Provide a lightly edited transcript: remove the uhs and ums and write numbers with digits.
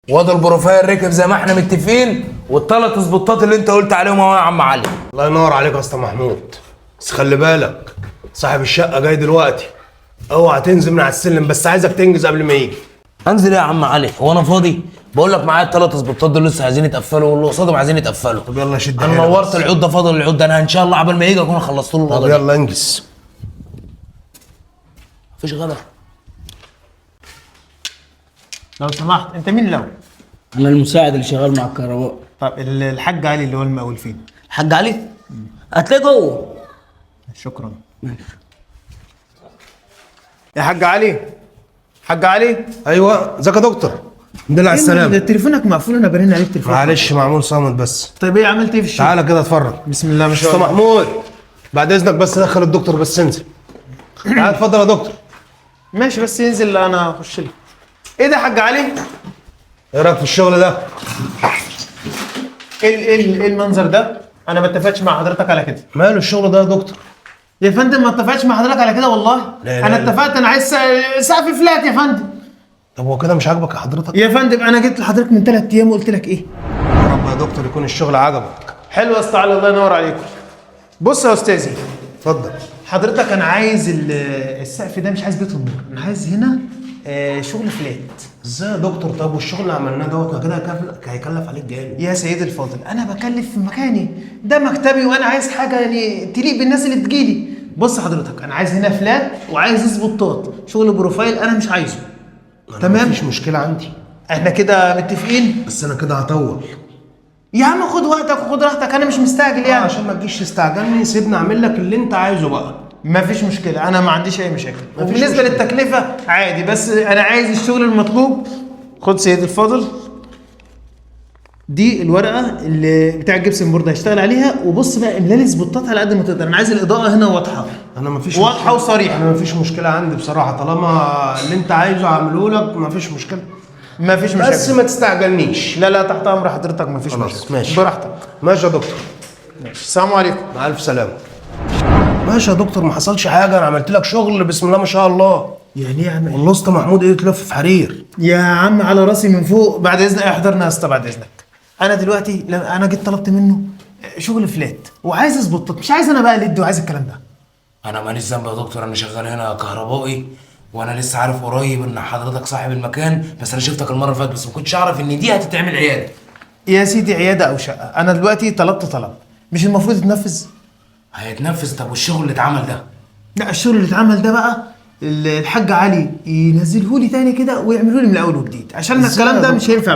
واد البروفايل ركب زي ما احنا متفقين، والثلاث سبوتات اللي انت قلت عليهم اهو يا عم علي. الله ينور عليك يا اسطى محمود، بس خلي بالك صاحب الشقه جاي دلوقتي، اوعى تنزل من على السلم، بس عايزك تنجز قبل ما يجي. انزل ايه يا عم علي؟ هو انا فاضي؟ بقول لك معايا الثلاث سبوتات دول لسه عايزين يتقفلوا، واللي قصادهم عايزين يتقفلوا. طب يلا شد انا نورت العود ده، فاضل العود ده، انا ان شاء الله عبال ما يجي اكون خلصت له طب يلا انجز. مفيش غدا. لو سمحت، انت مين لو؟ انا المساعد اللي شغال مع الكهرباء. طب الحاج علي اللي هو المقاول فين؟ الحاج علي هتلاقيه جوه. شكرا. يا حاج علي، حاج علي. ايوه ازيك يا دكتور؟ الحمد لله على السلامه. تليفونك مقفول، انا برن عليك تليفون. معلش معمول صامت بس. طيب ايه عملت ايه في الشغل؟ تعالى كده اتفرج. بسم الله ما شاء اسطى الله. محمود بعد اذنك بس دخل الدكتور، بس انزل. تعالى اتفضل يا دكتور. ماشي بس ينزل انا اخش لك. ايه ده يا حاج علي؟ ايه رايك في الشغل ده؟ ايه المنظر ده؟ انا ما اتفقتش مع حضرتك على كده. ماله الشغل ده يا دكتور؟ يا فندم ما اتفقتش مع حضرتك على كده والله. لا انا لا. اتفقت، انا عايز سقف فلات يا فندم. طب هو كده مش عاجبك يا حضرتك؟ يا فندم انا جيت لحضرتك من 3 ايام وقلت لك ايه؟ يا رب يا دكتور يكون الشغل عجبك. حلو يا اسطى علي، الله ينور عليكم. بص يا استاذي، اتفضل. حضرتك انا عايز السقف ده، مش عايز بيت النور، انا عايز هنا شغل فلات. ازاي يا دكتور؟ طب والشغل اللي عملناه دوت ما كده هيكلف عليك جامد. يا سيدي الفاضل، انا بكلف في مكاني، ده مكتبي وانا عايز حاجه يعني تليق بالناس اللي تجيلي. بص حضرتك، انا عايز هنا فلات وعايز سبوتات، شغل بروفايل انا مش عايزه. تمام، مفيش مشكله عندي، احنا كده متفقين. بس انا كده هطول. يا عم خد وقتك وخد راحتك، انا مش مستعجل يعني. عشان ما تجيش تستعجلني، سيبني اعمل لك اللي انت عايزه بقى. مفيش مشكله، انا ما عنديش اي مشاكل. مفيش وبالنسبه مشكلة. للتكلفه عادي، بس انا عايز الشغل المطلوب. خد سيدي الفاضل، دي الورقه اللي بتاع الجبسن بورد هشتغل عليها، وبص بقى املى لي سبوتات على قد ما تقدر. انا عايز الاضاءه هنا واضحه، انا مفيش واضحه مشكلة. وصريحه. انا مفيش مشكله عندي بصراحه، طالما اللي انت عايزه هعمله لك مفيش مشكله. مفيش مشاكل، بس ما تستعجلنيش. لا لا تحت امر حضرتك، مفيش خلاص، مشاكل. ماشي. براحتك. ماشي يا دكتور. ماشي، السلام عليكم. مع الف سلامه. ماشي يا دكتور، ما حصلش حاجه، انا عملت لك شغل بسم الله ما شاء الله. يعني ايه يا عم؟ والله اسطى محمود ايه تلف في حرير. يا عم على راسي من فوق، بعد اذنك احضرنا يا اسطى بعد اذنك. انا دلوقتي انا جيت طلبت منه شغل فلات وعايز سبوتات، مش عايز انا بقى ليد وعايز الكلام ده. انا ماليش ذنب يا دكتور، انا شغال هنا كهربائي، وانا لسه عارف قريب ان حضرتك صاحب المكان، بس انا شفتك المره اللي فاتت، بس ما كنتش اعرف ان دي هتتعمل عياده. يا سيدي عياده او شقه، انا دلوقتي طلبت طلب، مش المفروض يتنفذ؟ هيتنفذ. طب والشغل اللي اتعمل ده؟ لا، الشغل اللي اتعمل ده بقى الحاج علي ينزله لي تاني كده ويعمله لي من الاول وجديد، عشان الكلام ده مش هينفع.